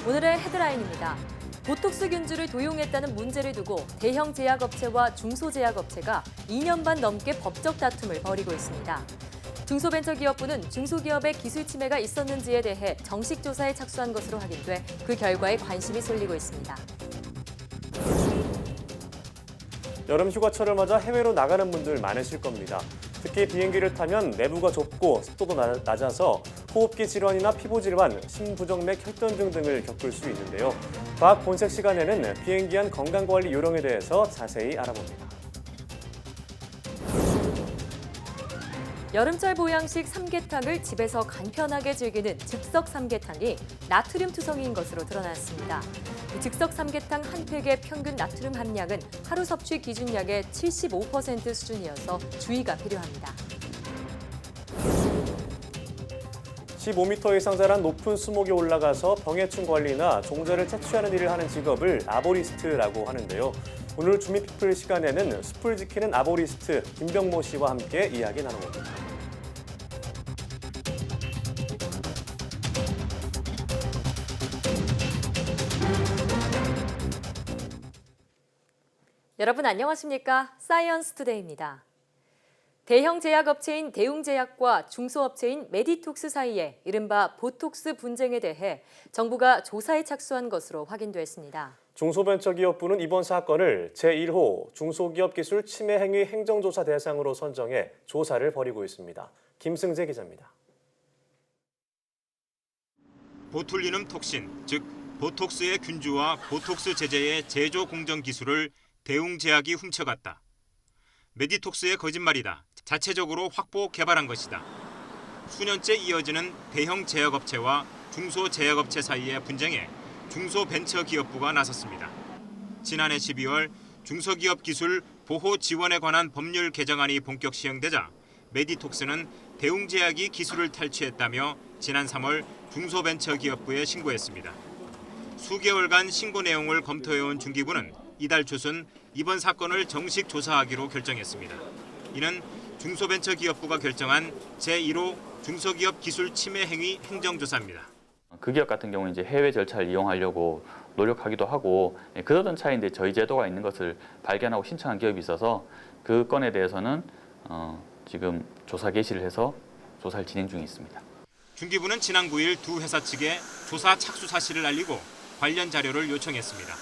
오늘의 헤드라인입니다. 보톡스 균주를 도용했다는 문제를 두고 대형 제약업체와 중소제약업체가 2년 반 넘게 법적 다툼을 벌이고 있습니다. 중소벤처기업부는 중소기업의 기술 침해가 있었는지에 대해 정식 조사에 착수한 것으로 확인돼 그 결과에 관심이 쏠리고 있습니다. 여름 휴가철을 맞아 해외로 나가는 분들 많으실 겁니다. 특히 비행기를 타면 내부가 좁고 습도도 낮아서 호흡기 질환이나 피부 질환, 심부정맥 혈전증 등을 겪을 수 있는데요. 과학 본색 시간에는 비행기 안 건강관리 요령에 대해서 자세히 알아봅니다. 여름철 보양식 삼계탕을 집에서 간편하게 즐기는 즉석 삼계탕이 나트륨 투성이인 것으로 드러났습니다. 즉석 삼계탕 한 팩의 평균 나트륨 함량은 하루 섭취 기준량의 75% 수준이어서 주의가 필요합니다. 15m 이상 자란 높은 수목에 올라가서 병해충 관리나 종자를 채취하는 일을 하는 직업을 아보리스트라고 하는데요. 오늘 주미피플 시간에는 숲을 지키는 아보리스트 김병모 씨와 함께 이야기 나눠봅니다. 여러분 안녕하십니까? 사이언스 투데이입니다. 대형 제약업체인 대웅제약과 중소업체인 메디톡스 사이에 이른바 보톡스 분쟁에 대해 정부가 조사에 착수한 것으로 확인됐습니다. 중소벤처기업부는 이번 사건을 제1호 중소기업 기술 침해 행위 행정조사 대상으로 선정해 조사를 벌이고 있습니다. 김승재 기자입니다. 보툴리눔 톡신, 즉 보톡스의 균주와 보톡스 제제의 제조 공정 기술을 대웅제약이 훔쳐갔다. 메디톡스의 거짓말이다. 자체적으로 확보 개발한 것이다. 수년째 이어지는 대형 제약업체와 중소제약업체 사이의 분쟁에 중소벤처기업부가 나섰습니다. 지난해 12월 중소기업 기술 보호 지원에 관한 법률 개정안이 본격 시행되자 메디톡스는 대웅제약이 기술을 탈취했다며 지난 3월 중소벤처기업부에 신고했습니다. 수개월간 신고 내용을 검토해온 중기부는 이달 초순 이번 사건을 정식 조사하기로 결정했습니다. 이는 중소벤처기업부가 결정한 제1호 중소기업 기술 침해 행위 행정조사입니다. 그 기업 같은 경우는 이제 해외 절차를 이용하려고 노력하기도 하고 그러던 차인데 저희 제도가 있는 것을 발견하고 신청한 기업이 있어서 그 건에 대해서는 지금 조사 개시를 해서 조사를 진행 중에 있습니다. 중기부는 지난 9일 두 회사 측에 조사 착수 사실을 알리고 관련 자료를 요청했습니다.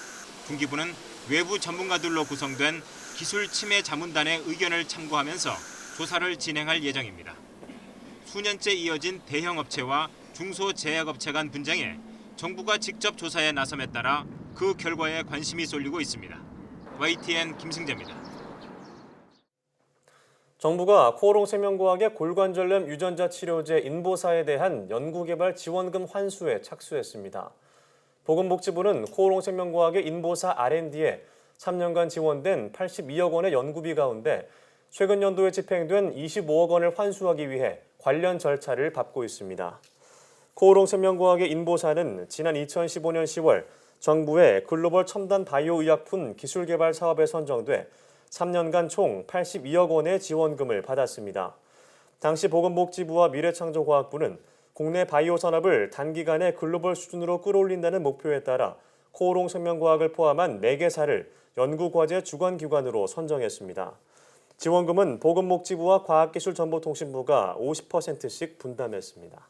중기부는 외부 전문가들로 구성된 기술 침해 자문단의 의견을 참고하면서 조사를 진행할 예정입니다. 수년째 이어진 대형 업체와 중소제약업체 간 분쟁에 정부가 직접 조사에 나섬에 따라 그 결과에 관심이 쏠리고 있습니다. YTN 김승재입니다. 정부가 코오롱생명과학의 골관절염 유전자 치료제 인보사에 대한 연구개발 지원금 환수에 착수했습니다. 보건복지부는 코오롱생명과학의 인보사 R&D에 3년간 지원된 82억 원의 연구비 가운데 최근 연도에 집행된 25억 원을 환수하기 위해 관련 절차를 밟고 있습니다. 코오롱생명과학의 인보사는 지난 2015년 10월 정부의 글로벌 첨단 바이오 의약품 기술 개발 사업에 선정돼 3년간 총 82억 원의 지원금을 받았습니다. 당시 보건복지부와 미래창조과학부는 국내 바이오 산업을 단기간에 글로벌 수준으로 끌어올린다는 목표에 따라 코오롱생명과학을 포함한 4개사를 연구과제 주관기관으로 선정했습니다. 지원금은 보건복지부와 과학기술정보통신부가 50%씩 분담했습니다.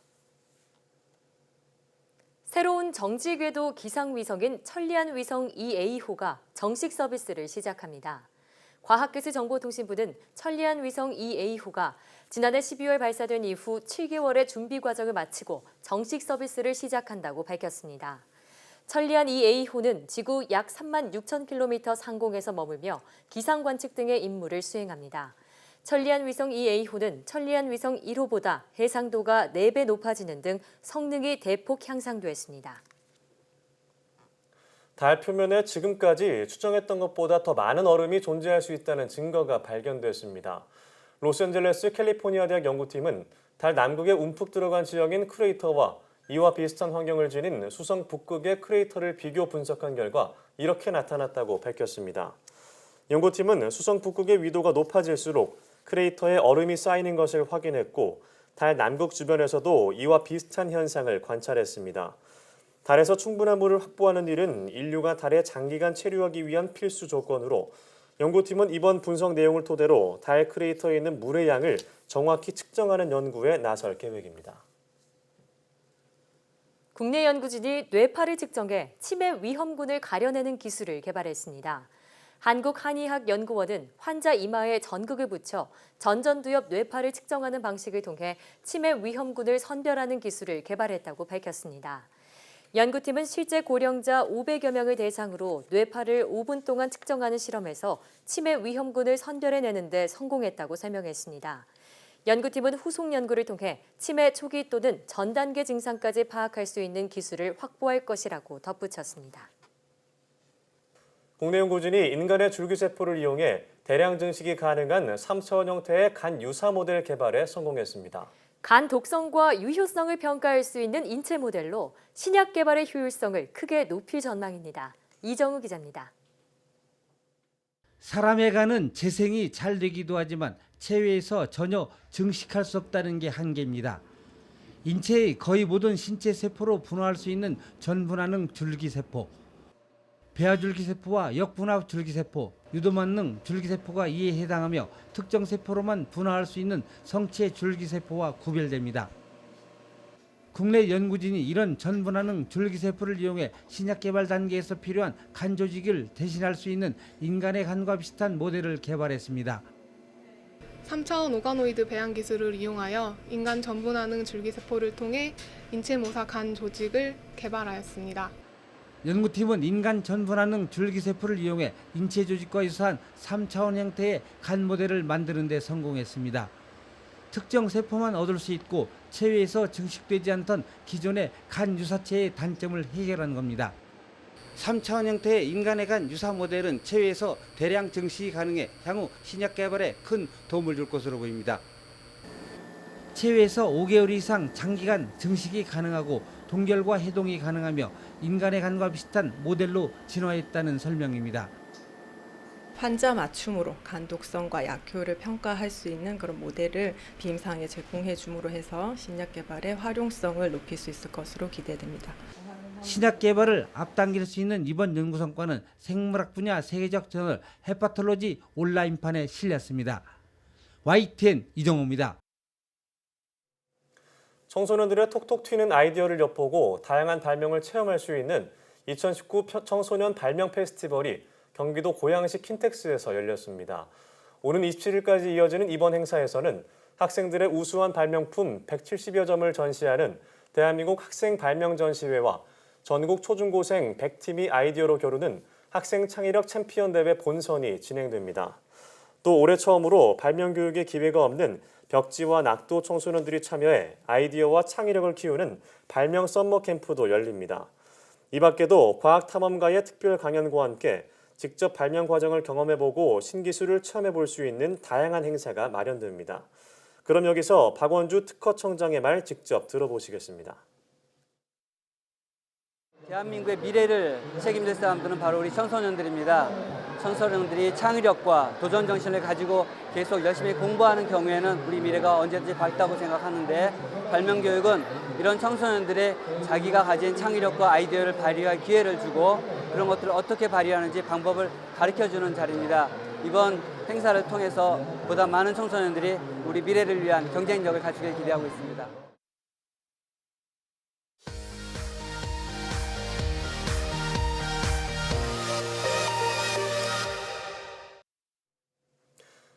새로운 정지궤도 기상위성인 천리안위성 EA호가 정식 서비스를 시작합니다. 과학기술정보통신부는 천리안위성 EA호가 지난해 12월 발사된 이후 7개월의 준비 과정을 마치고 정식 서비스를 시작한다고 밝혔습니다. 천리안 EA호는 지구 약 3만 6천 킬로미터 상공에서 머물며 기상 관측 등의 임무를 수행합니다. 천리안 위성 EA호는 천리안 위성 1호보다 해상도가 4배 높아지는 등 성능이 대폭 향상됐습니다. 달 표면에 지금까지 추정했던 것보다 더 많은 얼음이 존재할 수 있다는 증거가 발견됐습니다. 로스앤젤레스 캘리포니아 대학 연구팀은 달 남극에 움푹 들어간 지형인 크레이터와 이와 비슷한 환경을 지닌 수성 북극의 크레이터를 비교 분석한 결과 이렇게 나타났다고 밝혔습니다. 연구팀은 수성 북극의 위도가 높아질수록 크레이터에 얼음이 쌓이는 것을 확인했고 달 남극 주변에서도 이와 비슷한 현상을 관찰했습니다. 달에서 충분한 물을 확보하는 일은 인류가 달에 장기간 체류하기 위한 필수 조건으로 연구팀은 이번 분석 내용을 토대로 달 크레이터에 있는 물의 양을 정확히 측정하는 연구에 나설 계획입니다. 국내 연구진이 뇌파를 측정해 치매 위험군을 가려내는 기술을 개발했습니다. 한국한의학연구원은 환자 이마에 전극을 붙여 전전두엽 뇌파를 측정하는 방식을 통해 치매 위험군을 선별하는 기술을 개발했다고 밝혔습니다. 연구팀은 실제 고령자 500여 명을 대상으로 뇌파를 5분 동안 측정하는 실험에서 치매 위험군을 선별해내는 데 성공했다고 설명했습니다. 연구팀은 후속 연구를 통해 치매 초기 또는 전 단계 증상까지 파악할 수 있는 기술을 확보할 것이라고 덧붙였습니다. 국내 연구진이 인간의 줄기세포를 이용해 대량 증식이 가능한 3차원 형태의 간 유사 모델 개발에 성공했습니다. 간 독성과 유효성을 평가할 수 있는 인체 모델로 신약 개발의 효율성을 크게 높일 전망입니다. 이정우 기자입니다. 사람의 간은 재생이 잘 되기도 하지만 체외에서 전혀 증식할 수 없다는 게 한계입니다. 인체의 거의 모든 신체 세포로 분화할 수 있는 전분화능 줄기세포, 배아줄기세포와 역분화 줄기세포, 유도만능 줄기세포가 이에 해당하며 특정 세포로만 분화할 수 있는 성체 줄기세포와 구별됩니다. 국내 연구진이 이런 전분화능 줄기세포를 이용해 신약 개발 단계에서 필요한 간 조직을 대신할 수 있는 인간의 간과 비슷한 모델을 개발했습니다. 3차원 오가노이드 배양 기술을 이용하여 인간 전분화능 줄기세포를 통해 인체 모사 간 조직을 개발하였습니다. 연구팀은 인간 전분화능 줄기세포를 이용해 인체 조직과 유사한 3차원 형태의 간 모델을 만드는 데 성공했습니다. 특정 세포만 얻을 수 있고 체외에서 증식되지 않던 기존의 간 유사체의 단점을 해결한 겁니다. 3차원 형태의 인간의 간 유사 모델은 체외에서 대량 증식이 가능해 향후 신약 개발에 큰 도움을 줄 것으로 보입니다. 체외에서 5개월 이상 장기간 증식이 가능하고 동결과 해동이 가능하며 인간의 간과 비슷한 모델로 진화했다는 설명입니다. 환자 맞춤으로 간 독성과 약효를 평가할 수 있는 그런 모델을 비임상에 제공해 줌으로 해서 신약 개발의 활용성을 높일 수 있을 것으로 기대됩니다. 신약 개발을 앞당길 수 있는 이번 연구 성과는 생물학 분야 세계적 저널 헤파톨로지 온라인판에 실렸습니다. YTN 이정호입니다. 청소년들의 톡톡 튀는 아이디어를 엿보고 다양한 발명을 체험할 수 있는 2019 청소년 발명 페스티벌이 경기도 고양시 킨텍스에서 열렸습니다. 오는 27일까지 이어지는 이번 행사에서는 학생들의 우수한 발명품 170여 점을 전시하는 대한민국 학생 발명 전시회와 전국 초중고생 100팀이 아이디어로 겨루는 학생 창의력 챔피언 대회 본선이 진행됩니다. 또 올해 처음으로 발명 교육의 기회가 없는 벽지와 낙도 청소년들이 참여해 아이디어와 창의력을 키우는 발명 썸머 캠프도 열립니다. 이 밖에도 과학탐험가의 특별 강연과 함께 직접 발명 과정을 경험해보고 신기술을 체험해볼 수 있는 다양한 행사가 마련됩니다. 그럼 여기서 박원주 특허청장의 말 직접 들어보시겠습니다. 대한민국의 미래를 책임질 사람들은 바로 우리 청소년들입니다. 청소년들이 창의력과 도전 정신을 가지고 계속 열심히 공부하는 경우에는 우리 미래가 언제든지 밝다고 생각하는데 발명 교육은 이런 청소년들의 자기가 가진 창의력과 아이디어를 발휘할 기회를 주고 그런 것들을 어떻게 발휘하는지 방법을 가르쳐주는 자리입니다. 이번 행사를 통해서 보다 많은 청소년들이 우리 미래를 위한 경쟁력을 갖추길 기대하고 있습니다.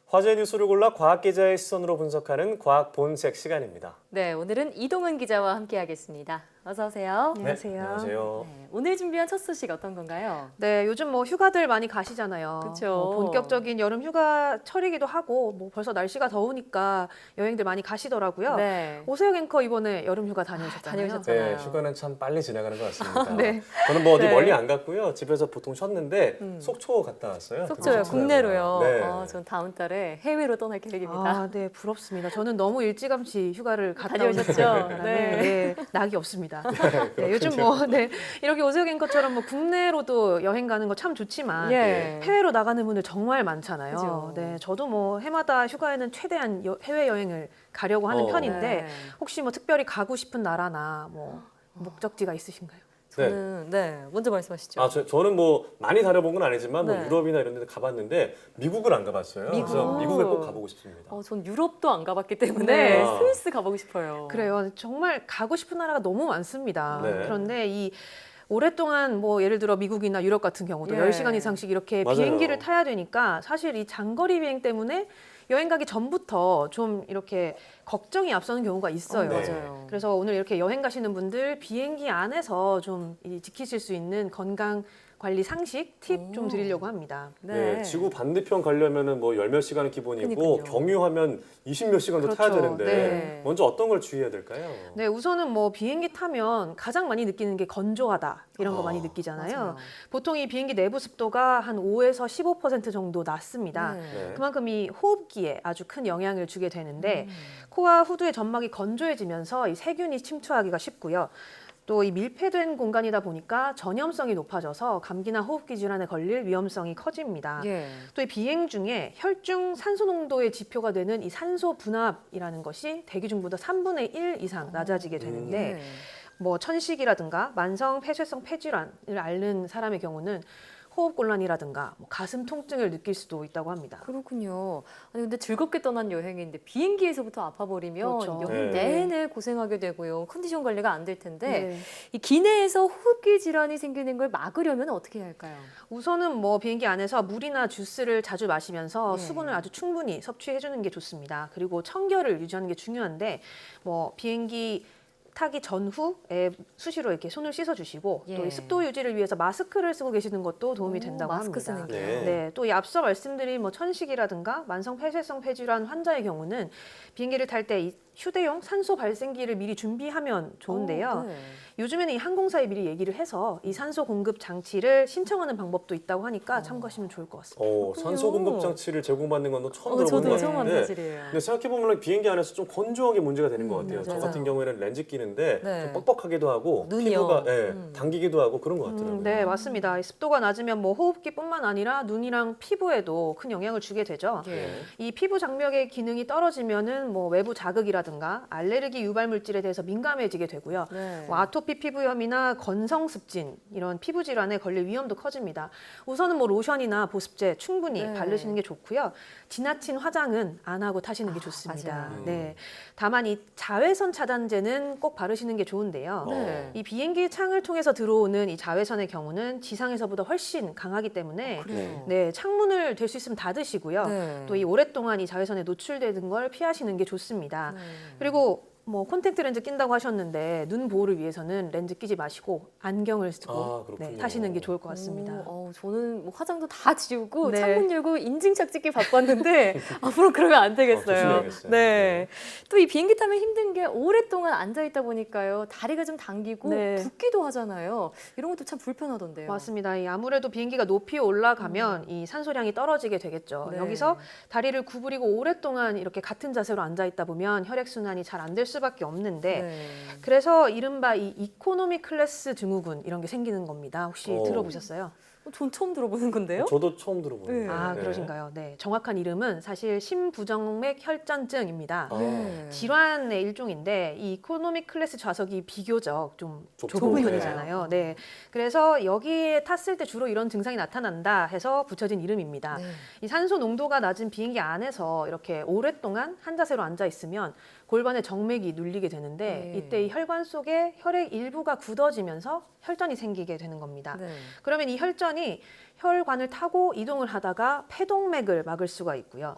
화제 뉴스를 골라 과학 기자의 시선으로 분석하는 과학 본색 시간입니다. 네, 오늘은 이동은 기자와 함께하겠습니다. 어서 오세요. 안녕하세요. 네, 안녕하세요. 네, 오늘 준비한 첫 소식 어떤 건가요? 네, 요즘 뭐 휴가들 많이 가시잖아요. 그쵸. 뭐 본격적인 여름 휴가철이기도 하고 뭐 벌써 날씨가 더우니까 여행들 많이 가시더라고요. 네. 오세영 앵커 이번에 여름 휴가 다녀오셨잖아요. 다녀오셨잖아요. 네, 휴가는 참 빨리 지나가는 것 같습니다. 네. 저는 뭐 어디 네. 멀리 안 갔고요. 집에서 보통 쉬었는데 속초 갔다 왔어요. 속초요, 국내로요. 네. 전 다음 달에 해외로 떠날 계획입니다. 아, 네, 부럽습니다. 저는 너무 일찌감치 휴가를 갔다 다녀오셨죠? 오셨죠? 네. 낙이 없습니다. 네, 요즘 뭐 이렇게 오세영 앵커처럼 뭐 국내로도 여행 가는 거 참 좋지만 예. 해외로 나가는 분들 정말 많잖아요. 그죠. 네, 저도 뭐 해마다 휴가에는 최대한 해외 여행을 가려고 하는 편인데 네. 혹시 뭐 특별히 가고 싶은 나라나 뭐 목적지가 있으신가요? 저는 먼저 말씀하시죠. 저는 뭐 많이 다녀본 건 아니지만 뭐 네. 유럽이나 이런 데 가봤는데 미국을 안 가봤어요. 그래서 미국을 꼭 가보고 싶습니다. 전 유럽도 안 가봤기 때문에 네. 스위스 가보고 싶어요. 그래요. 정말 가고 싶은 나라가 너무 많습니다. 네. 그런데 이 오랫동안 뭐 예를 들어 미국이나 유럽 같은 경우도 예. 10시간 이상씩 이렇게 맞아요. 비행기를 타야 되니까 사실 이 장거리 비행 때문에 여행 가기 전부터 좀 이렇게 걱정이 앞서는 경우가 있어요. 네. 맞아요. 그래서 오늘 이렇게 여행 가시는 분들 비행기 안에서 좀 지키실 수 있는 건강 관리 상식 팁 좀 드리려고 합니다. 네, 지구 반대편 가려면은 뭐 10몇 시간은 기본이고 그러니까요. 경유하면 20몇 시간도 그렇죠. 타야 되는데 네. 먼저 어떤 걸 주의해야 될까요? 네, 우선은 뭐 비행기 타면 가장 많이 느끼는 게 건조하다 이런 거 아, 많이 느끼잖아요. 맞아요. 보통 이 비행기 내부 습도가 한 5에서 15% 정도 낮습니다. 네. 그만큼 이 호흡기에 아주 큰 영향을 주게 되는데 코와 후두의 점막이 건조해지면서 이 세균이 침투하기가 쉽고요. 또 이 밀폐된 공간이다 보니까 전염성이 높아져서 감기나 호흡기 질환에 걸릴 위험성이 커집니다. 예. 또 이 비행 중에 혈중 산소 농도의 지표가 되는 이 산소 분압이라는 것이 대기 중보다 3분의 1 이상 낮아지게 되는데 네. 뭐 천식이라든가 만성 폐쇄성 폐질환을 앓는 사람의 경우는 호흡곤란이라든가 뭐 가슴 통증을 느낄 수도 있다고 합니다. 그렇군요. 아니 근데 즐겁게 떠난 여행인데 비행기에서부터 아파버리면 그렇죠. 여행 네. 내내 고생하게 되고요. 컨디션 관리가 안 될 텐데 네. 이 기내에서 호흡기 질환이 생기는 걸 막으려면 어떻게 해야 할까요? 우선은 뭐 비행기 안에서 물이나 주스를 자주 마시면서 예. 수분을 아주 충분히 섭취해주는 게 좋습니다. 그리고 청결을 유지하는 게 중요한데 뭐 비행기 타기 전후에 수시로 이렇게 손을 씻어주시고 예. 또 이 습도 유지를 위해서 마스크를 쓰고 계시는 것도 도움이 된다고 마스크 합니다. 쓰는 게. 네. 네, 또 이 앞서 말씀드린 뭐 천식이라든가 만성 폐쇄성 폐질환 환자의 경우는 비행기를 탈 때 이 휴대용 산소 발생기를 미리 준비하면 좋은데요. 네. 요즘에는 이 항공사에 미리 얘기를 해서 이 산소 공급 장치를 신청하는 방법도 있다고 하니까 참고하시면 좋을 것 같습니다. 산소 공급 장치를 제공받는 건 처음 들어보는 저도 것 처음 하는 같은데 사실이에요. 근데 생각해보면 비행기 안에서 좀 건조하게 문제가 되는 것 같아요. 저 맞아요. 같은 경우에는 렌즈 끼는데 네. 좀 뻑뻑하기도 하고 눈이요. 피부가 당기기도 하고 그런 것 같더라고요. 네, 맞습니다. 이 습도가 낮으면 뭐 호흡기뿐만 아니라 눈이랑 피부에도 큰 영향을 주게 되죠. 예. 네. 이 피부 장벽의 기능이 떨어지면은 뭐 외부 자극이라든가 알레르기 유발 물질에 대해서 민감해지게 되고요. 네. 뭐 아토피 피부염이나 건성습진 이런 피부 질환에 걸릴 위험도 커집니다. 우선은 뭐 로션이나 보습제 충분히 네. 바르시는 게 좋고요. 지나친 화장은 안 하고 타시는 게 좋습니다. 맞아요. 네. 다만 이 자외선 차단제는 꼭 바르시는 게 좋은데요. 네. 이 비행기 창을 통해서 들어오는 이 자외선의 경우는 지상에서보다 훨씬 강하기 때문에 그래요. 네, 창문을 될 수 있으면 닫으시고요. 네. 또 이 오랫동안 이 자외선에 노출되는 걸 피하시는 게 좋습니다. 네. 그리고 뭐 콘택트 렌즈 낀다고 하셨는데 눈 보호를 위해서는 렌즈 끼지 마시고 안경을 쓰고 그렇군요. 타시는 게 좋을 것 같습니다. 저는 뭐 화장도 다 지우고 네. 창문 열고 인증샷 찍기 바빴는데 앞으로 그러면 안 되겠어요. 조심해야겠어요. 네. 또 이 비행기 타면 힘든 게 오랫동안 앉아 있다 보니까요. 다리가 좀 당기고 네. 붓기도 하잖아요. 이런 것도 참 불편하던데요. 맞습니다. 이 아무래도 비행기가 높이 올라가면 이 산소량이 떨어지게 되겠죠. 네. 여기서 다리를 구부리고 오랫동안 이렇게 같은 자세로 앉아 있다 보면 혈액 순환이 잘 안 될 수밖에 없는데 네. 그래서 이른바 이 이코노미 클래스 증후군 이런 게 생기는 겁니다. 혹시 들어보셨어요? 전 처음 들어보는 건데요. 저도 처음 들어보는 네. 거예요. 아, 그러신가요? 네. 정확한 이름은 사실 심부정맥 혈전증입니다. 네. 질환의 일종인데 이 이코노미 클래스 좌석이 비교적 좀 좁은 좁은 편이잖아요. 네. 그래서 여기에 탔을 때 주로 이런 증상이 나타난다 해서 붙여진 이름입니다. 네. 이 산소 농도가 낮은 비행기 안에서 이렇게 오랫동안 한 자세로 앉아 있으면 골반에 정맥이 눌리게 되는데 네. 이때 이 혈관 속에 혈액 일부가 굳어지면서 혈전이 생기게 되는 겁니다. 네. 그러면 이 혈전이 혈관을 타고 이동을 하다가 폐동맥을 막을 수가 있고요.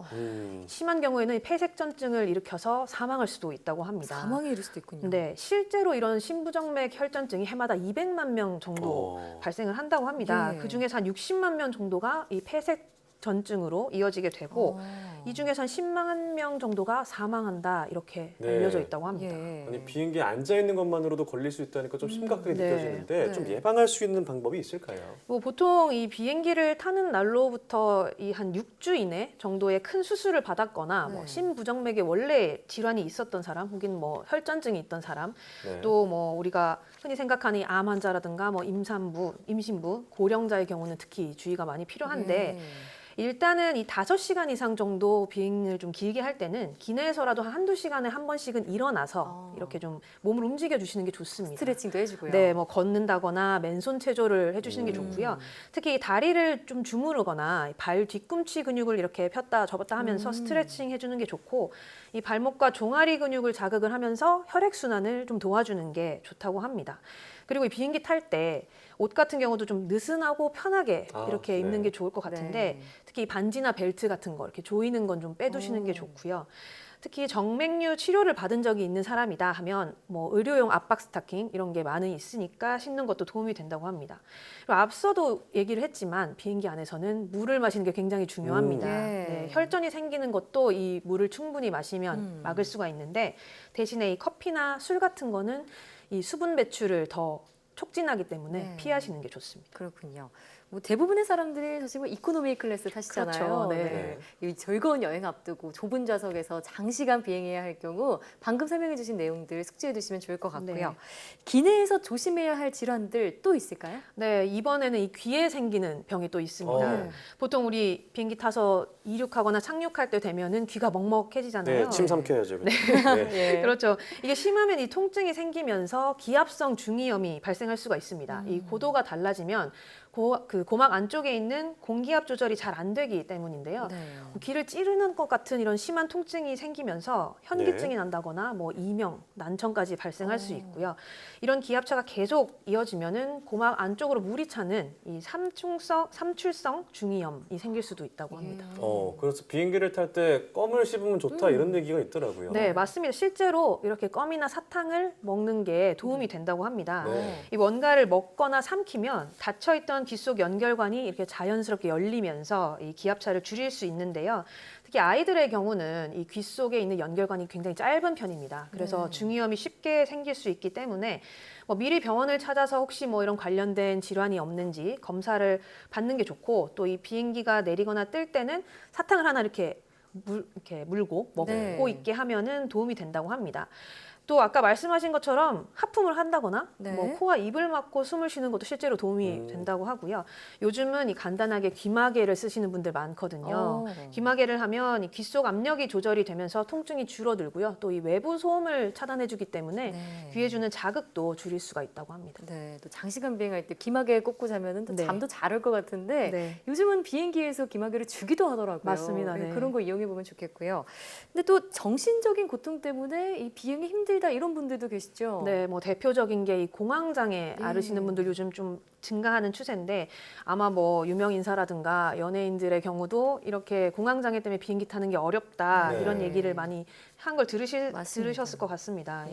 심한 경우에는 폐색전증을 일으켜서 사망할 수도 있다고 합니다. 사망에 이를 수도 있군요. 네, 실제로 이런 심부정맥 혈전증이 해마다 200만 명 정도 발생을 한다고 합니다. 예. 그 중에서 한 60만 명 정도가 이 폐색 전증으로 이어지게 되고 이 중에서 한 10만 명 정도가 사망한다 이렇게 네. 알려져 있다고 합니다. 예. 아니 비행기에 앉아 있는 것만으로도 걸릴 수 있다니까 좀 심각하게 네. 느껴지는데 네. 좀 예방할 수 있는 방법이 있을까요? 뭐 보통 이 비행기를 타는 날로부터 이 한 6주 이내 정도의 큰 수술을 받았거나 뭐 네. 심부정맥에 원래 질환이 있었던 사람 혹은 뭐 혈전증이 있던 사람 네. 또 뭐 우리가 흔히 생각하는 이 암 환자라든가 뭐 임산부, 임신부, 고령자의 경우는 특히 주의가 많이 필요한데 네. 일단은 이 5시간 이상 정도 비행을 좀 길게 할 때는 기내에서라도 한두 시간에 한 번씩은 일어나서 이렇게 좀 몸을 움직여 주시는 게 좋습니다. 스트레칭도 해주고요. 네, 뭐 걷는다거나 맨손 체조를 해주시는 게 좋고요. 특히 이 다리를 좀 주무르거나 발 뒤꿈치 근육을 이렇게 폈다 접었다 하면서 스트레칭 해주는 게 좋고, 이 발목과 종아리 근육을 자극을 하면서 혈액 순환을 좀 도와주는 게 좋다고 합니다. 그리고 이 비행기 탈 때 옷 같은 경우도 좀 느슨하고 편하게 이렇게 입는 게 좋을 것 같은데, 특히 이 반지나 벨트 같은 거 이렇게 조이는 건 좀 빼두시는 게 좋고요. 특히 정맥류 치료를 받은 적이 있는 사람이다 하면 뭐 의료용 압박 스타킹 이런 게 많이 있으니까 신는 것도 도움이 된다고 합니다. 그리고 앞서도 얘기를 했지만 비행기 안에서는 물을 마시는 게 굉장히 중요합니다. 네, 혈전이 생기는 것도 이 물을 충분히 마시면 막을 수가 있는데, 대신에 이 커피나 술 같은 거는 이 수분 배출을 더 촉진하기 때문에 피하시는 게 좋습니다. 그렇군요. 뭐 대부분의 사람들이 사실 뭐 이코노미 클래스 타시잖아요. 그렇죠. 네. 이 즐거운 여행 앞두고 좁은 좌석에서 장시간 비행해야 할 경우 방금 설명해 주신 내용들 숙지해 두시면 좋을 것 같고요. 네. 기내에서 조심해야 할 질환들 또 있을까요? 네, 이번에는 이 귀에 생기는 병이 또 있습니다. 보통 우리 비행기 타서 이륙하거나 착륙할 때 되면은 귀가 먹먹해지잖아요. 네, 침 삼켜야죠. 네. 그렇죠. 이게 심하면 이 통증이 생기면서 기압성 중이염이 발생할 수가 있습니다. 이 고도가 달라지면 고막 안쪽에 있는 공기압 조절이 잘 안 되기 때문인데요. 귀를 찌르는 것 같은 이런 심한 통증이 생기면서 현기증이 난다거나 뭐 이명, 난청까지 발생할 수 있고요. 이런 기압차가 계속 이어지면은 고막 안쪽으로 물이 차는 이 삼출성 중이염이 생길 수도 있다고 합니다. 그래서 비행기를 탈 때 껌을 씹으면 좋다 이런 얘기가 있더라고요. 네, 맞습니다. 실제로 이렇게 껌이나 사탕을 먹는 게 도움이 된다고 합니다. 이 뭔가를 먹거나 삼키면 닫혀있던 귀 속 연결관이 이렇게 자연스럽게 열리면서 이 기압차를 줄일 수 있는데요. 특히 아이들의 경우는 이 귀 속에 있는 연결관이 굉장히 짧은 편입니다. 그래서 중이염이 쉽게 생길 수 있기 때문에 뭐 미리 병원을 찾아서 혹시 뭐 이런 관련된 질환이 없는지 검사를 받는 게 좋고, 또 이 비행기가 내리거나 뜰 때는 사탕을 하나 이렇게 물고 먹고 있게 하면은 도움이 된다고 합니다. 또 아까 말씀하신 것처럼 하품을 한다거나 뭐 코와 입을 막고 숨을 쉬는 것도 실제로 도움이 된다고 하고요. 요즘은 이 간단하게 귀마개를 쓰시는 분들 많거든요. 귀마개를 하면 이 귀 속 압력이 조절이 되면서 통증이 줄어들고요. 또 이 외부 소음을 차단해주기 때문에 귀에 주는 자극도 줄일 수가 있다고 합니다. 네, 또 장시간 비행할 때 귀마개 꽂고 자면은 또 잠도 잘 올 것 같은데 네. 요즘은 비행기에서 귀마개를 주기도 하더라고요. 맞습니다. 네. 그런 거 이용해 보면 좋겠고요. 근데 또 정신적인 고통 때문에 이 비행이 힘들다 이런 분들도 계시죠? 네, 뭐 대표적인 게 이 공황장애 앓으시는 분들 요즘 좀 증가하는 추세인데, 아마 뭐 유명 인사라든가 연예인들의 경우도 이렇게 공황장애 때문에 비행기 타는 게 어렵다 이런 얘기를 많이 한 걸 들으셨을 것 같습니다.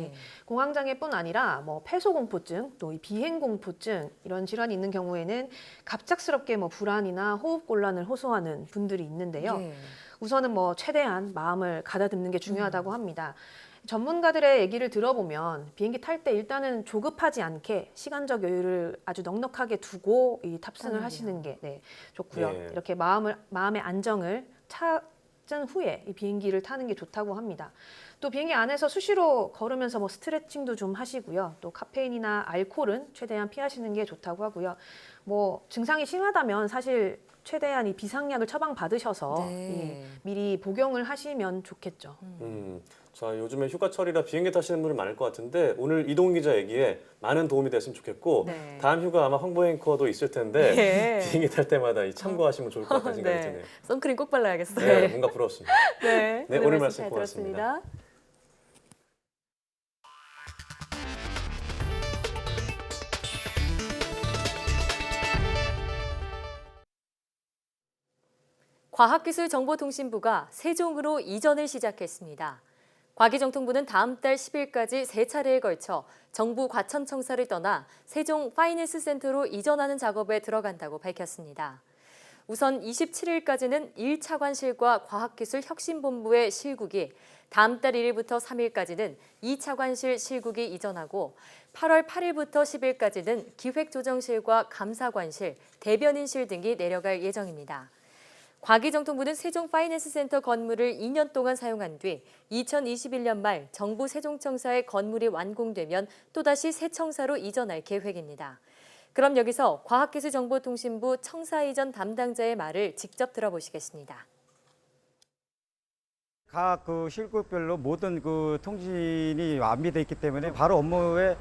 공황장애뿐 아니라 뭐 폐소공포증, 또 이 비행공포증 이런 질환이 있는 경우에는 갑작스럽게 뭐 불안이나 호흡곤란을 호소하는 분들이 있는데요. 우선은 뭐 최대한 마음을 가다듬는 게 중요하다고 합니다. 전문가들의 얘기를 들어보면 비행기 탈 때 일단은 조급하지 않게 시간적 여유를 아주 넉넉하게 두고 이 탑승을 하시는 게 좋고요. 이렇게 마음의 안정을 찾은 후에 이 비행기를 타는 게 좋다고 합니다. 또 비행기 안에서 수시로 걸으면서 뭐 스트레칭도 좀 하시고요. 또 카페인이나 알코올은 최대한 피하시는 게 좋다고 하고요. 뭐 증상이 심하다면 사실 최대한 이 비상약을 처방 받으셔서 미리 복용을 하시면 좋겠죠. 자, 요즘에 휴가철이라 비행기 타시는 분들 많을 것 같은데 오늘 이동훈 기자 얘기에 많은 도움이 됐으면 좋겠고 다음 휴가 아마 황보 앵커도 있을 텐데 비행기 탈 때마다 참고하시면 좋을 것 같다는 생각이 드네요. 선크림 꼭 발라야겠어요. 네, 뭔가 부럽습니다. 네, 오늘 말씀 잘 고맙습니다. 들었습니다. 과학기술정보통신부가 세종으로 이전을 시작했습니다. 과기정통부는 다음 달 10일까지 3차례에 걸쳐 정부 과천청사를 떠나 세종 파이낸스 센터로 이전하는 작업에 들어간다고 밝혔습니다. 우선 27일까지는 1차관실과 과학기술혁신본부의 실국이, 다음 달 1일부터 3일까지는 2차관실 실국이 이전하고 8월 8일부터 10일까지는 기획조정실과 감사관실, 대변인실 등이 내려갈 예정입니다. 과기정통부는 세종 파이낸스 센터 건물을 2년 동안 사용한 뒤 2021년 말 정부 세종청사의 건물이 완공되면 또다시 새 청사로 이전할 계획입니다. 그럼 여기서 과학기술정보통신부 청사이전 담당자의 말을 직접 들어보시겠습니다. 각 실급별로 모든 통신이 완비되어 있기 때문에 바로 업무에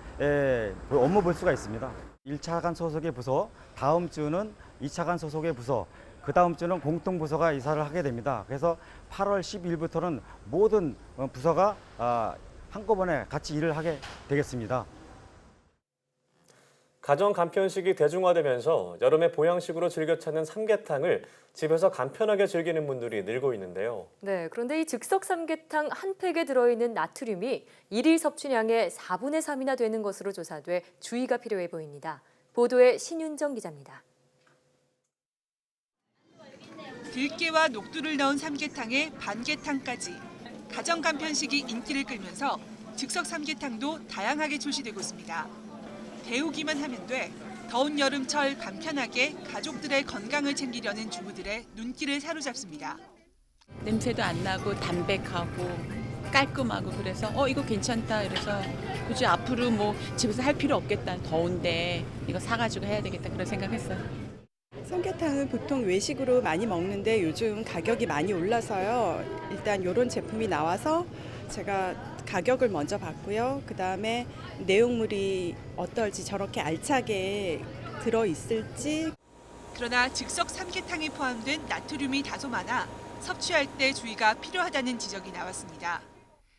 업무 볼 수가 있습니다. 1차관 소속의 부서, 다음 주는 2차관 소속의 부서, 그 다음 주는 공통부서가 이사를 하게 됩니다. 그래서 8월 12일부터는 모든 부서가 한꺼번에 같이 일을 하게 되겠습니다. 가정 간편식이 대중화되면서 여름에 보양식으로 즐겨 찾는 삼계탕을 집에서 간편하게 즐기는 분들이 늘고 있는데요. 네, 그런데 이 즉석 삼계탕 한 팩에 들어있는 나트륨이 일일 섭취량의 4분의 3이나 되는 것으로 조사돼 주의가 필요해 보입니다. 보도에 신윤정 기자입니다. 들깨와 녹두를 넣은 삼계탕에 반계탕까지 가정 간편식이 인기를 끌면서 즉석 삼계탕도 다양하게 출시되고 있습니다. 데우기만 하면 돼 더운 여름철 간편하게 가족들의 건강을 챙기려는 주부들의 눈길을 사로잡습니다. 냄새도 안 나고 담백하고 깔끔하고 그래서 이거 괜찮다 이래서 굳이 앞으로 뭐 집에서 할 필요 없겠다 더운데 이거 사가지고 해야 되겠다 그런 생각했어요. 삼계탕은 보통 외식으로 많이 먹는데 요즘 가격이 많이 올라서요. 일단 이런 제품이 나와서 제가 가격을 먼저 봤고요. 그다음에 내용물이 어떨지 저렇게 알차게 들어있을지. 그러나 즉석 삼계탕에 포함된 나트륨이 다소 많아 섭취할 때 주의가 필요하다는 지적이 나왔습니다.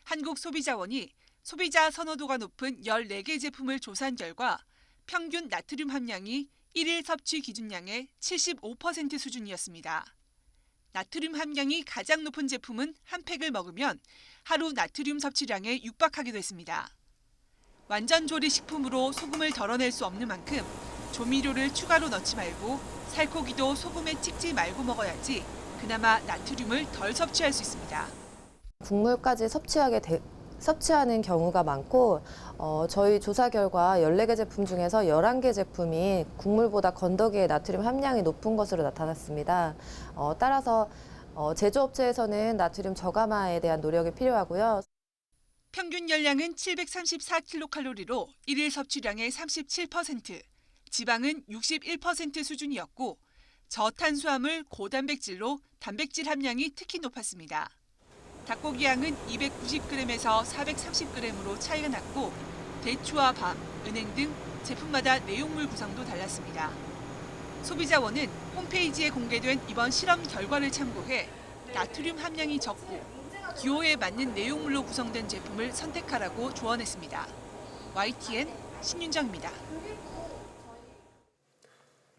한국소비자원이 소비자 선호도가 높은 14개 제품을 조사한 결과 평균 나트륨 함량이 1일 섭취 기준량의 75% 수준이었습니다. 나트륨 함량이 가장 높은 제품은 한 팩을 먹으면 하루 나트륨 섭취량에 육박하기도 했습니다. 완전 조리 식품으로 소금을 덜어낼 수 없는 만큼 조미료를 추가로 넣지 말고 살코기도 소금에 찍지 말고 먹어야지 그나마 나트륨을 덜 섭취할 수 있습니다. 국물까지 섭취하는 경우가 많고 저희 조사 결과 14개 제품 중에서 11개 제품이 국물보다 건더기의 나트륨 함량이 높은 것으로 나타났습니다. 따라서 제조업체에서는 나트륨 저감화에 대한 노력이 필요하고요. 평균 열량은 734kcal로 1일 섭취량의 37%, 지방은 61% 수준이었고 저탄수화물 고단백질로 단백질 함량이 특히 높았습니다. 닭고기 양은 290g에서 430g으로 차이가 났고 대추와 밤, 은행 등 제품마다 내용물 구성도 달랐습니다. 소비자원은 홈페이지에 공개된 이번 실험 결과를 참고해 나트륨 함량이 적고 기호에 맞는 내용물로 구성된 제품을 선택하라고 조언했습니다. YTN 신윤정입니다.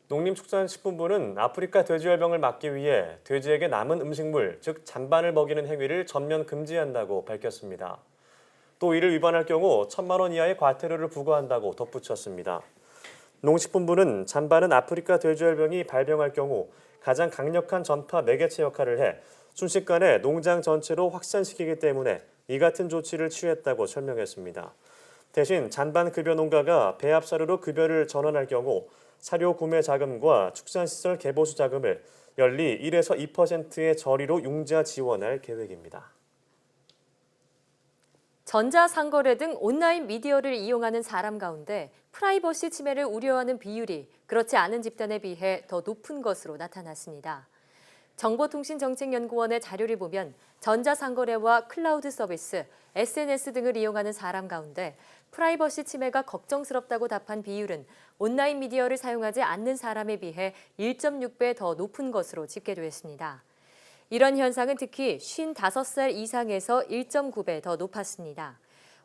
농림축산식품부는 아프리카 돼지열병을 막기 위해 돼지에게 남은 음식물, 즉 잔반을 먹이는 행위를 전면 금지한다고 밝혔습니다. 또 이를 위반할 경우 1,000만 원 이하의 과태료를 부과한다고 덧붙였습니다. 농식품부는 잔반은 아프리카 돼지열병이 발병할 경우 가장 강력한 전파 매개체 역할을 해 순식간에 농장 전체로 확산시키기 때문에 이 같은 조치를 취했다고 설명했습니다. 대신 잔반 급여 농가가 배합 사료로 급여를 전환할 경우 사료 구매 자금과 축산시설 개보수 자금을 연리 1에서 2%의 저리로 융자 지원할 계획입니다. 전자상거래 등 온라인 미디어를 이용하는 사람 가운데 프라이버시 침해를 우려하는 비율이 그렇지 않은 집단에 비해 더 높은 것으로 나타났습니다. 정보통신정책연구원의 자료를 보면 전자상거래와 클라우드 서비스, SNS 등을 이용하는 사람 가운데 프라이버시 침해가 걱정스럽다고 답한 비율은 온라인 미디어를 사용하지 않는 사람에 비해 1.6배 더 높은 것으로 집계됐습니다. 이런 현상은 특히 55살 이상에서 1.9배 더 높았습니다.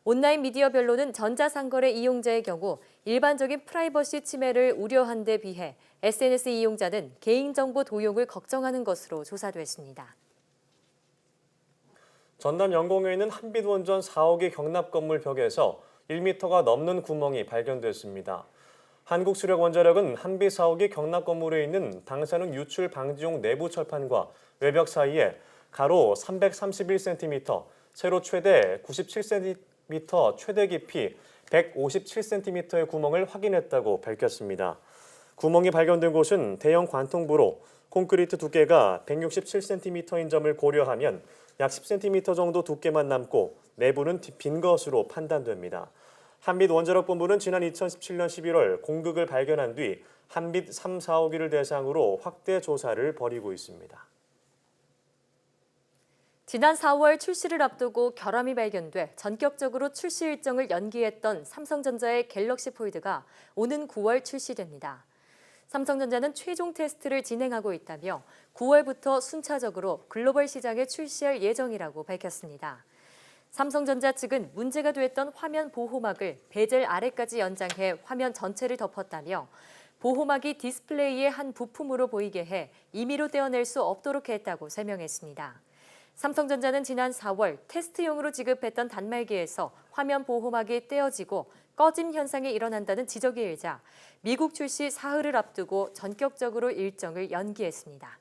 온라인 미디어별로는 전자상거래 이용자의 경우 일반적인 프라이버시 침해를 우려한 데 비해 SNS 이용자는 개인정보 도용을 걱정하는 것으로 조사됐습니다. 전남 영광에 있는 한빛원전 4호기 경납 건물 벽에서 1m가 넘는 구멍이 발견됐습니다. 한국수력원자력은 한빛 4호기 경납 건물에 있는 방사능 유출 방지용 내부 철판과 외벽 사이에 가로 331cm, 세로 최대 97cm, 최대 깊이 157cm의 구멍을 확인했다고 밝혔습니다. 구멍이 발견된 곳은 대형 관통부로 콘크리트 두께가 167cm인 점을 고려하면 약 10cm 정도 두께만 남고 내부는 빈 것으로 판단됩니다. 한빛원자력본부는 지난 2017년 11월 공극을 발견한 뒤 한빛 3, 4호기를 대상으로 확대 조사를 벌이고 있습니다. 지난 4월 출시를 앞두고 결함이 발견돼 전격적으로 출시 일정을 연기했던 삼성전자의 갤럭시 폴드가 오는 9월 출시됩니다. 삼성전자는 최종 테스트를 진행하고 있다며 9월부터 순차적으로 글로벌 시장에 출시할 예정이라고 밝혔습니다. 삼성전자 측은 문제가 됐던 화면 보호막을 베젤 아래까지 연장해 화면 전체를 덮었다며 보호막이 디스플레이의 한 부품으로 보이게 해 임의로 떼어낼 수 없도록 했다고 설명했습니다. 삼성전자는 지난 4월 테스트용으로 지급했던 단말기에서 화면 보호막이 떼어지고 꺼짐 현상이 일어난다는 지적이 일자 미국 출시 사흘을 앞두고 전격적으로 일정을 연기했습니다.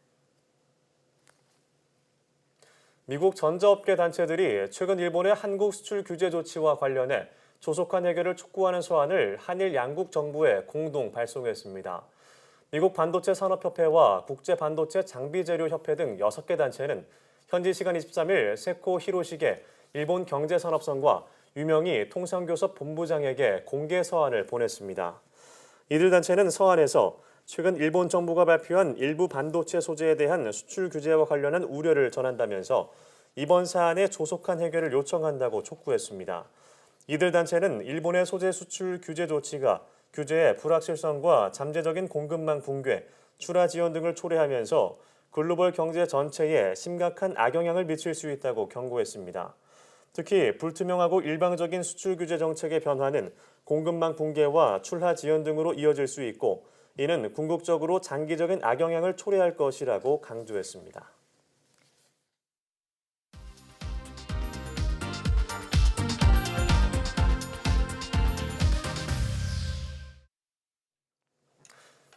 미국 전자업계 단체들이 최근 일본의 한국 수출 규제 조치와 관련해 조속한 해결을 촉구하는 서한을 한일 양국 정부에 공동 발송했습니다. 미국 반도체 산업협회와 국제반도체 장비재료협회 등 6개 단체는 현지 시간 23일 세코 히로시게 일본 경제산업성과 유명희 통상교섭 본부장에게 공개 서한을 보냈습니다. 이들 단체는 서한에서 최근 일본 정부가 발표한 일부 반도체 소재에 대한 수출 규제와 관련한 우려를 전한다면서 이번 사안의 조속한 해결을 요청한다고 촉구했습니다. 이들 단체는 일본의 소재 수출 규제 조치가 규제의 불확실성과 잠재적인 공급망 붕괴, 출하 지연 등을 초래하면서 글로벌 경제 전체에 심각한 악영향을 미칠 수 있다고 경고했습니다. 특히 불투명하고 일방적인 수출 규제 정책의 변화는 공급망 붕괴와 출하 지연 등으로 이어질 수 있고 이는 궁극적으로 장기적인 악영향을 초래할 것이라고 강조했습니다.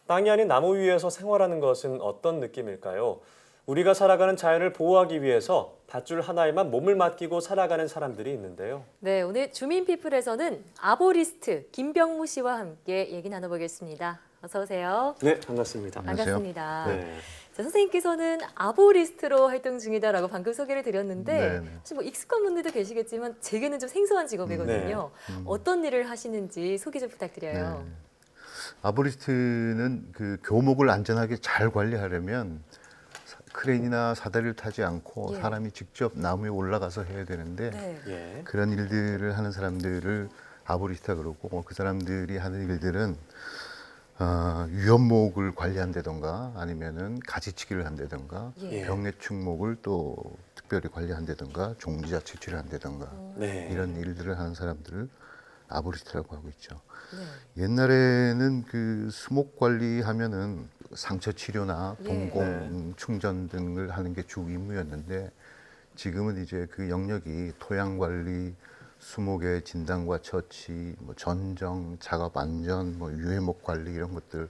땅이 아닌 나무 위에서 생활하는 것은 어떤 느낌일까요? 우리가 살아가는 자연을 보호하기 위해서 밧줄 하나에만 몸을 맡기고 살아가는 사람들이 있는데요. 네, 오늘 주민피플에서는 아보리스트 김병무 씨와 함께 얘기 나눠보겠습니다. 어서 오세요. 네, 반갑습니다. 반갑습니다. 네. 자, 선생님께서는 아보리스트로 활동 중이다라고 방금 소개를 드렸는데 네네. 사실 뭐 익숙한 분들도 계시겠지만 제게는 좀 생소한 직업이거든요. 어떤 일을 하시는지 소개 좀 부탁드려요. 네. 아보리스트는 그 교목을 안전하게 잘 관리하려면 크레인이나 사다리를 타지 않고 예. 사람이 직접 나무에 올라가서 해야 되는데 네. 그런 일들을 하는 사람들을 아보리스트라 그러고 그 사람들이 하는 일들은 유연목을 관리한다던가 아니면은 가지치기를 한다던가 예. 병해충목을 또 특별히 관리한다던가 종지자 채취를 한다던가 네. 이런 일들을 하는 사람들을 아보리스트라고 하고 있죠. 네. 옛날에는 그 수목 관리하면은 상처 치료나 예. 동공 충전 등을 하는 게 주 임무였는데 지금은 이제 그 영역이 토양 관리, 수목의 진단과 처치, 뭐 전정, 작업 안전, 뭐 유해목 관리 이런 것들을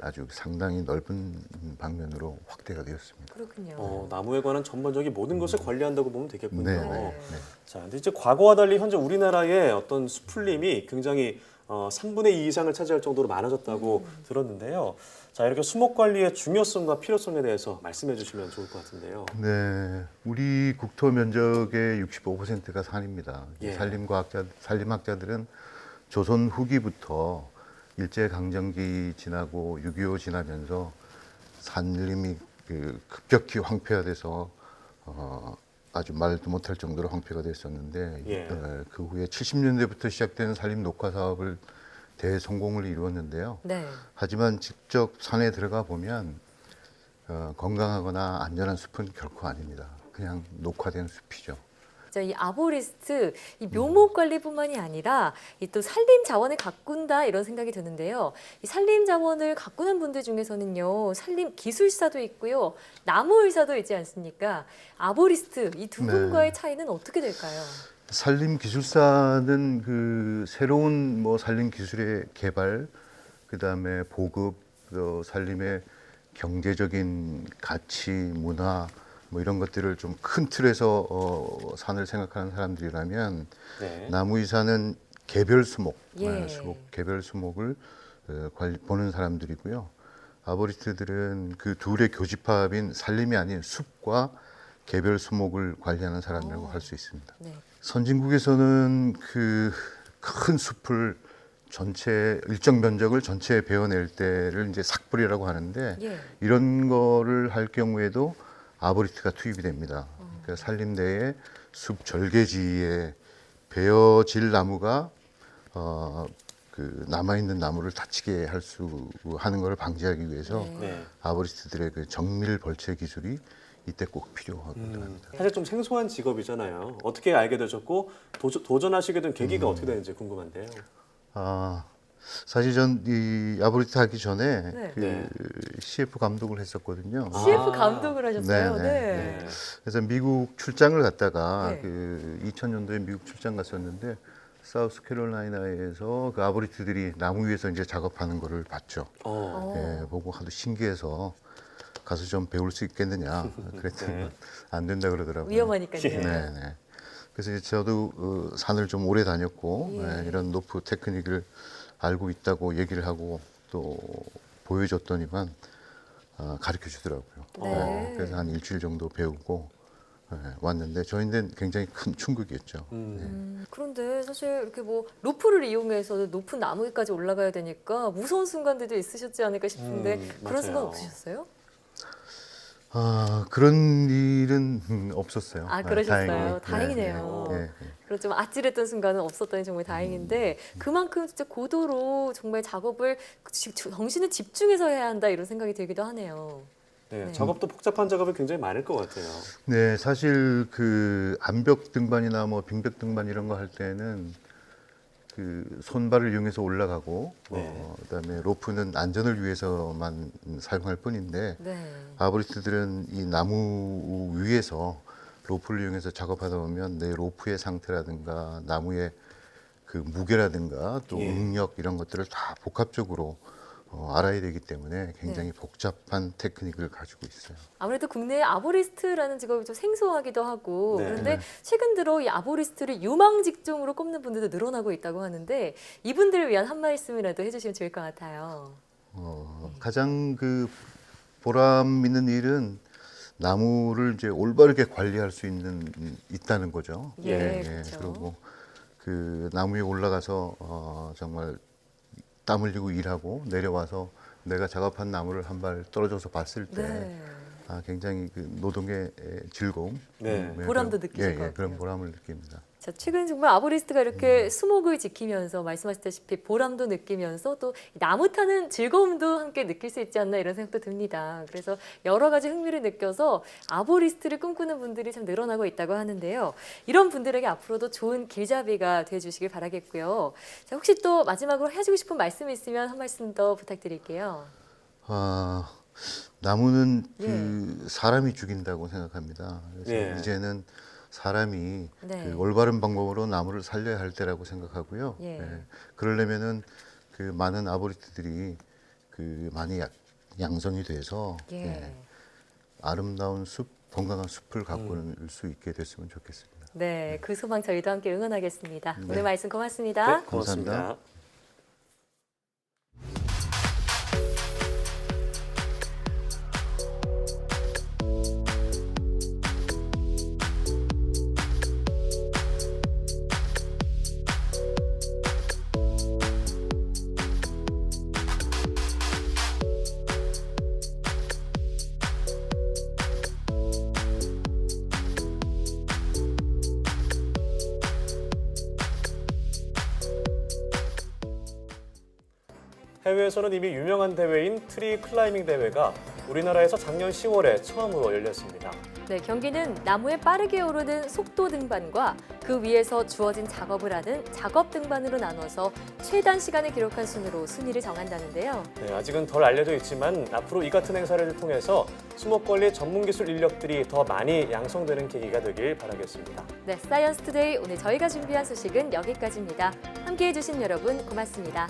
아주 상당히 넓은 방면으로 확대가 되었습니다. 그렇군요. 나무에 관한 전반적인 모든 것을 관리한다고 보면 되겠군요. 네. 자, 근데 이제 과거와 달리 현재 우리나라의 어떤 수풀림이 굉장히 3분의 2 이상을 차지할 정도로 많아졌다고 들었는데요. 자, 이렇게 수목 관리의 중요성과 필요성에 대해서 말씀해 주시면 좋을 것 같은데요. 네, 우리 국토 면적의 65%가 산입니다. 예. 산림학자들은 조선 후기부터 일제강점기 지나고 6.25 지나면서 산림이 급격히 황폐화돼서 아주 말도 못할 정도로 황폐가 됐었는데 예. 그 후에 70년대부터 시작된 산림 녹화 사업을 대성공을 이루었는데요. 네. 하지만 직접 산에 들어가 보면 건강하거나 안전한 숲은 결코 아닙니다. 그냥 녹화된 숲이죠. 자, 이 아보리스트, 이 묘목 관리뿐만이 아니라 이 또 산림 자원을 가꾼다 이런 생각이 드는데요. 이 산림 자원을 가꾸는 분들 중에서는요, 산림 기술사도 있고요, 나무 의사도 있지 않습니까? 아보리스트 이 두 분과의 차이는 어떻게 될까요? 산림 기술사는 그 새로운 뭐 산림 기술의 개발, 그다음에 보급, 또 산림의 경제적인 가치, 문화 뭐 이런 것들을 좀 큰 틀에서 산을 생각하는 사람들이라면 네. 나무위사는 개별 수목, 예. 개별 수목을 보는 사람들이고요. 아보리스트들은 그 둘의 교집합인 산림이 아닌 숲과 개별 수목을 관리하는 사람이라고 할 수 있습니다. 네. 선진국에서는 그 큰 숲을 전체 일정 면적을 전체에 베어낼 때를 이제 삭불이라고 하는데 예. 이런 거를 할 경우에도 아보리트가 투입이 됩니다. 그러니까 산림대의 숲 절개지에 베어질 나무가 그 남아있는 나무를 다치게 하는 것을 방지하기 위해서 네. 아보리스트들의 그 정밀 벌채 기술이 이때 꼭 필요하거든요. 사실 좀 생소한 직업이잖아요. 어떻게 알게 되셨고 도전하시게 된 계기가 어떻게 되는지 궁금한데요. 사실 전 이 아보리트 하기 전에 네. 그 네. CF 감독을 했었거든요. CF 감독을 하셨어요? 네. 그래서 미국 출장을 갔다가 네. 그 2000년도에 미국 출장 갔었는데 사우스캐롤라이나에서 그 아보리트들이 나무 위에서 이제 작업하는 거를 봤죠. 예, 보고 하도 신기해서 가서 좀 배울 수 있겠느냐 그랬더니 안 된다 그러더라고요. 위험하니까요. 네. 그래서 이제 저도 산을 좀 오래 다녔고 이런 노프 테크닉을 알고 있다고 얘기를 하고 또 보여줬더니만 가르쳐 주더라고요. 네. 그래서 한 일주일 정도 배우고 왔는데 저희는 굉장히 큰 충격이었죠. 그런데 사실 이렇게 뭐 로프를 이용해서 높은 나무에까지 올라가야 되니까 무서운 순간들도 있으셨지 않을까 싶은데 그런 순간 맞아요. 없으셨어요? 그런 일은 없었어요. 그러셨어요. 다행히. 다행이네요. 네. 그런 좀 아찔했던 순간은 없었다니 정말 다행인데 그만큼 진짜 고도로 정말 작업을 정신을 집중해서 해야 한다 이런 생각이 들기도 하네요. 네, 작업도 복잡한 작업이 굉장히 많을 것 같아요. 네, 사실 그 암벽 등반이나 뭐 빙벽 등반 이런 거 할 때는 그 손발을 이용해서 올라가고 그다음에 로프는 안전을 위해서만 사용할 뿐인데 아보리트들은 이 나무 위에서 로프를 이용해서 작업하다 보면 내 로프의 상태라든가 나무의 그 무게라든가 또 응력 이런 것들을 다 복합적으로 알아야 되기 때문에 굉장히 복잡한 테크닉을 가지고 있어요. 아무래도 국내에 아보리스트라는 직업이 좀 생소하기도 하고 그런데 최근 들어 이 아보리스트를 유망 직종으로 꼽는 분들도 늘어나고 있다고 하는데 이분들을 위한 한 말씀이라도 해주시면 좋을 것 같아요. 가장 그 보람 있는 일은 나무를 이제 올바르게 관리할 수 있다는 거죠. 그렇죠. 그리고 그 나무 위에 올라가서 정말 땀 흘리고 일하고 내려와서 내가 작업한 나무를 한 발 떨어져서 봤을 때 굉장히 그 노동의 즐거움, 보람도 느끼실 것 같아요. 그런 보람을 느낍니다. 자, 최근 정말 아보리스트가 이렇게 수목을 지키면서 말씀하셨다시피 보람도 느끼면서 또 나무 타는 즐거움도 함께 느낄 수 있지 않나 이런 생각도 듭니다. 그래서 여러 가지 흥미를 느껴서 아보리스트를 꿈꾸는 분들이 참 늘어나고 있다고 하는데요. 이런 분들에게 앞으로도 좋은 길잡이가 돼주시길 바라겠고요. 자, 혹시 또 마지막으로 해주고 싶은 말씀이 있으면 한 말씀 더 부탁드릴게요. 나무는 그 사람이 죽인다고 생각합니다. 그래서 이제는 사람이 그 올바른 방법으로 나무를 살려야 할 때라고 생각하고요. 그러려면은 그 많은 아보리트들이 그 많이 양성이 돼서 아름다운 숲, 건강한 숲을 가꿀 수 있게 됐으면 좋겠습니다. 네, 그 소망 저희도 함께 응원하겠습니다. 오늘 말씀 고맙습니다. 네, 고맙습니다. 해외에서는 이미 유명한 대회인 트리 클라이밍 대회가 우리나라에서 작년 10월에 처음으로 열렸습니다. 네, 경기는 나무에 빠르게 오르는 속도 등반과 그 위에서 주어진 작업을 하는 작업 등반으로 나눠서 최단 시간을 기록한 순으로 순위를 정한다는데요. 네, 아직은 덜 알려져 있지만 앞으로 이 같은 행사를 통해서 수목관리 전문기술 인력들이 더 많이 양성되는 계기가 되길 바라겠습니다. 네, 사이언스 투데이 오늘 저희가 준비한 소식은 여기까지입니다. 함께해 주신 여러분 고맙습니다.